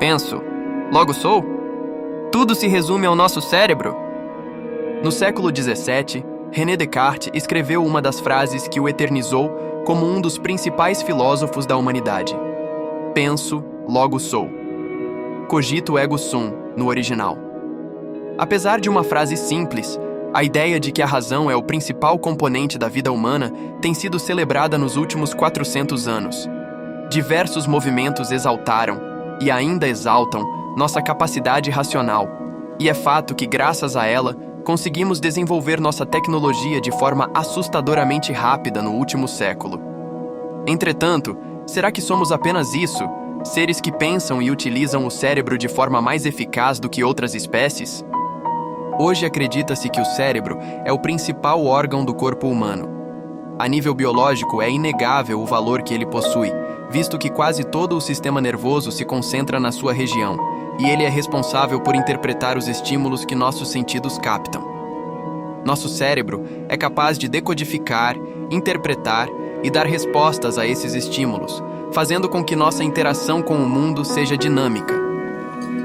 Penso, logo sou? Tudo se resume ao nosso cérebro? No século XVII, René Descartes escreveu uma das frases que o eternizou como um dos principais filósofos da humanidade. Penso, logo sou. Cogito ergo sum, no original. Apesar de uma frase simples, a ideia de que a razão é o principal componente da vida humana tem sido celebrada nos últimos 400 anos. Diversos movimentos exaltaram, e ainda exaltam, nossa capacidade racional, e é fato que, graças a ela, conseguimos desenvolver nossa tecnologia de forma assustadoramente rápida no último século. Entretanto, será que somos apenas isso, seres que pensam e utilizam o cérebro de forma mais eficaz do que outras espécies? Hoje acredita-se que o cérebro é o principal órgão do corpo humano. A nível biológico, é inegável o valor que ele possui, visto que quase todo o sistema nervoso se concentra na sua região, e ele é responsável por interpretar os estímulos que nossos sentidos captam. Nosso cérebro é capaz de decodificar, interpretar e dar respostas a esses estímulos, fazendo com que nossa interação com o mundo seja dinâmica.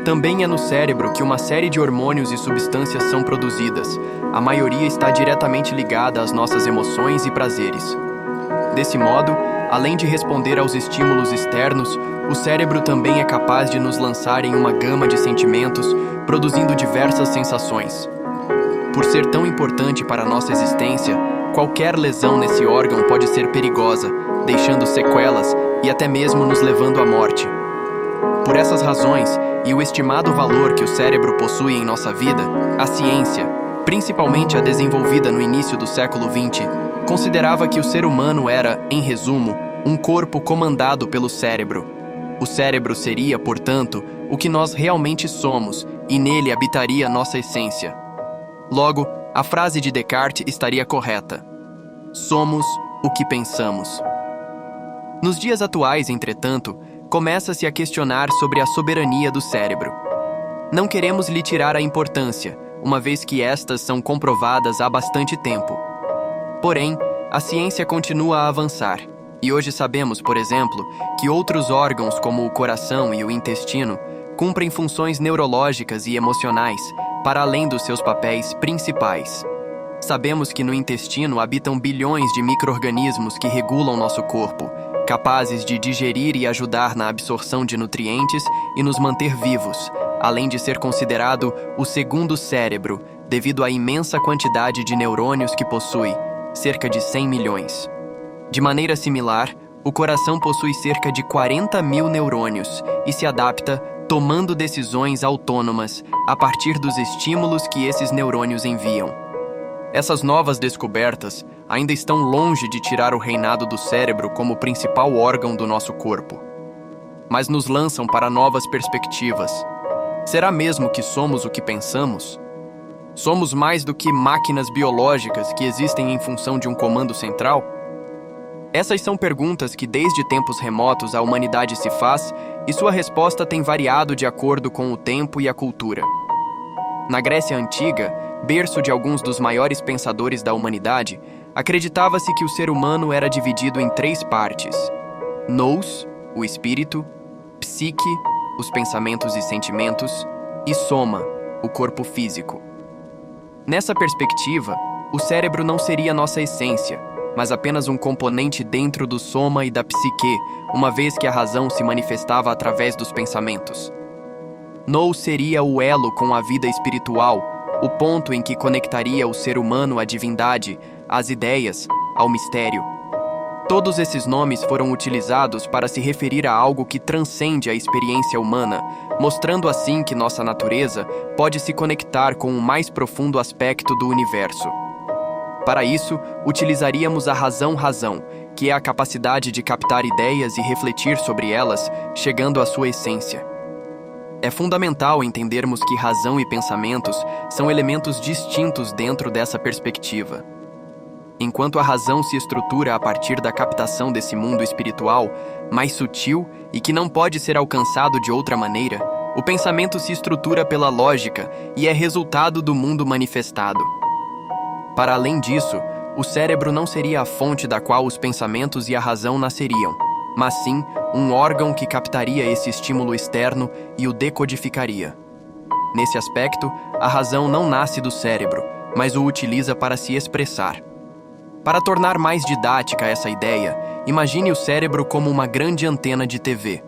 Também é no cérebro que uma série de hormônios e substâncias são produzidas. A maioria está diretamente ligada às nossas emoções e prazeres. Desse modo, além de responder aos estímulos externos, o cérebro também é capaz de nos lançar em uma gama de sentimentos, produzindo diversas sensações. Por ser tão importante para a nossa existência, qualquer lesão nesse órgão pode ser perigosa, deixando sequelas e até mesmo nos levando à morte. Por essas razões, e o estimado valor que o cérebro possui em nossa vida, a ciência, principalmente a desenvolvida no início do século XX, considerava que o ser humano era, em resumo, um corpo comandado pelo cérebro. O cérebro seria, portanto, o que nós realmente somos, e nele habitaria nossa essência. Logo, a frase de Descartes estaria correta. Somos o que pensamos. Nos dias atuais, entretanto, começa-se a questionar sobre a soberania do cérebro. Não queremos lhe tirar a importância, uma vez que estas são comprovadas há bastante tempo. Porém, a ciência continua a avançar, e hoje sabemos, por exemplo, que outros órgãos como o coração e o intestino cumprem funções neurológicas e emocionais, para além dos seus papéis principais. Sabemos que no intestino habitam bilhões de micro-organismos que regulam nosso corpo, capazes de digerir e ajudar na absorção de nutrientes e nos manter vivos, além de ser considerado o segundo cérebro, devido à imensa quantidade de neurônios que possui, cerca de 100 milhões. De maneira similar, o coração possui cerca de 40 mil neurônios e se adapta tomando decisões autônomas a partir dos estímulos que esses neurônios enviam. Essas novas descobertas ainda estão longe de tirar o reinado do cérebro como o principal órgão do nosso corpo, mas nos lançam para novas perspectivas. Será mesmo que somos o que pensamos? Somos mais do que máquinas biológicas que existem em função de um comando central? Essas são perguntas que desde tempos remotos a humanidade se faz e sua resposta tem variado de acordo com o tempo e a cultura. Na Grécia Antiga, berço de alguns dos maiores pensadores da humanidade, acreditava-se que o ser humano era dividido em 3 partes: nous, o espírito; psique, os pensamentos e sentimentos; e soma, o corpo físico. Nessa perspectiva, o cérebro não seria nossa essência, mas apenas um componente dentro do soma e da psique, uma vez que a razão se manifestava através dos pensamentos. Nous seria o elo com a vida espiritual, o ponto em que conectaria o ser humano à divindade, às ideias, ao mistério. Todos esses nomes foram utilizados para se referir a algo que transcende a experiência humana, mostrando assim que nossa natureza pode se conectar com o mais profundo aspecto do universo. Para isso, utilizaríamos a razão-razão, que é a capacidade de captar ideias e refletir sobre elas, chegando à sua essência. É fundamental entendermos que razão e pensamentos são elementos distintos dentro dessa perspectiva. Enquanto a razão se estrutura a partir da captação desse mundo espiritual, mais sutil e que não pode ser alcançado de outra maneira, o pensamento se estrutura pela lógica e é resultado do mundo manifestado. Para além disso, o cérebro não seria a fonte da qual os pensamentos e a razão nasceriam, mas sim um órgão que captaria esse estímulo externo e o decodificaria. Nesse aspecto, a razão não nasce do cérebro, mas o utiliza para se expressar. Para tornar mais didática essa ideia, imagine o cérebro como uma grande antena de TV.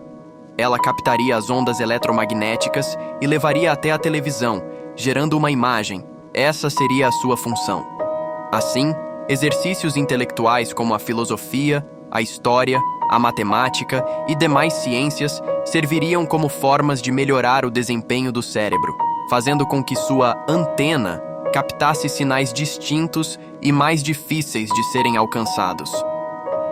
Ela captaria as ondas eletromagnéticas e levaria até a televisão, gerando uma imagem. Essa seria a sua função. Assim, exercícios intelectuais como a filosofia, a história, a matemática e demais ciências serviriam como formas de melhorar o desempenho do cérebro, fazendo com que sua antena captasse sinais distintos e mais difíceis de serem alcançados.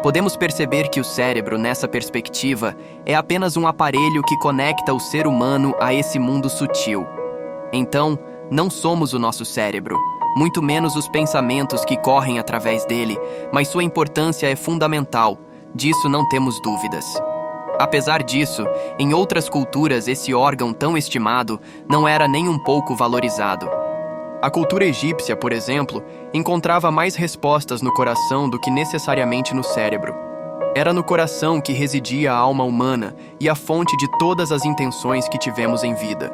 Podemos perceber que o cérebro, nessa perspectiva, é apenas um aparelho que conecta o ser humano a esse mundo sutil. Então, não somos o nosso cérebro, muito menos os pensamentos que correm através dele, mas sua importância é fundamental, disso não temos dúvidas. Apesar disso, em outras culturas esse órgão tão estimado não era nem um pouco valorizado. A cultura egípcia, por exemplo, encontrava mais respostas no coração do que necessariamente no cérebro. Era no coração que residia a alma humana e a fonte de todas as intenções que tivemos em vida.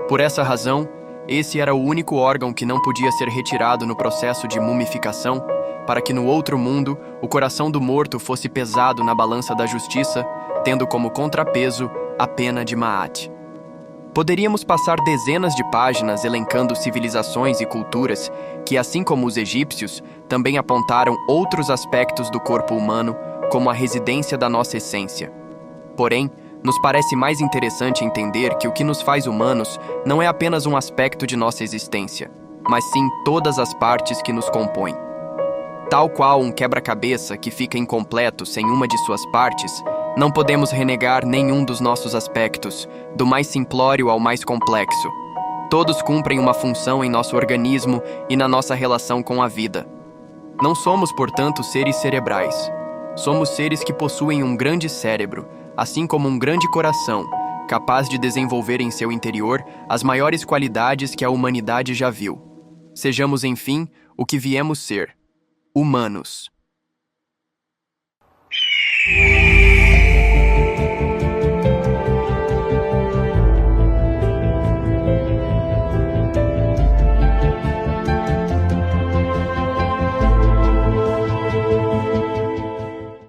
Por essa razão, esse era o único órgão que não podia ser retirado no processo de mumificação, para que no outro mundo o coração do morto fosse pesado na balança da justiça, tendo como contrapeso a pena de Ma'at. Poderíamos passar dezenas de páginas elencando civilizações e culturas que, assim como os egípcios, também apontaram outros aspectos do corpo humano como a residência da nossa essência. Porém, nos parece mais interessante entender que o que nos faz humanos não é apenas um aspecto de nossa existência, mas sim todas as partes que nos compõem. Tal qual um quebra-cabeça que fica incompleto sem uma de suas partes, não podemos renegar nenhum dos nossos aspectos, do mais simplório ao mais complexo. Todos cumprem uma função em nosso organismo e na nossa relação com a vida. Não somos, portanto, seres cerebrais. Somos seres que possuem um grande cérebro, assim como um grande coração, capaz de desenvolver em seu interior as maiores qualidades que a humanidade já viu. Sejamos, enfim, o que viemos ser: humanos.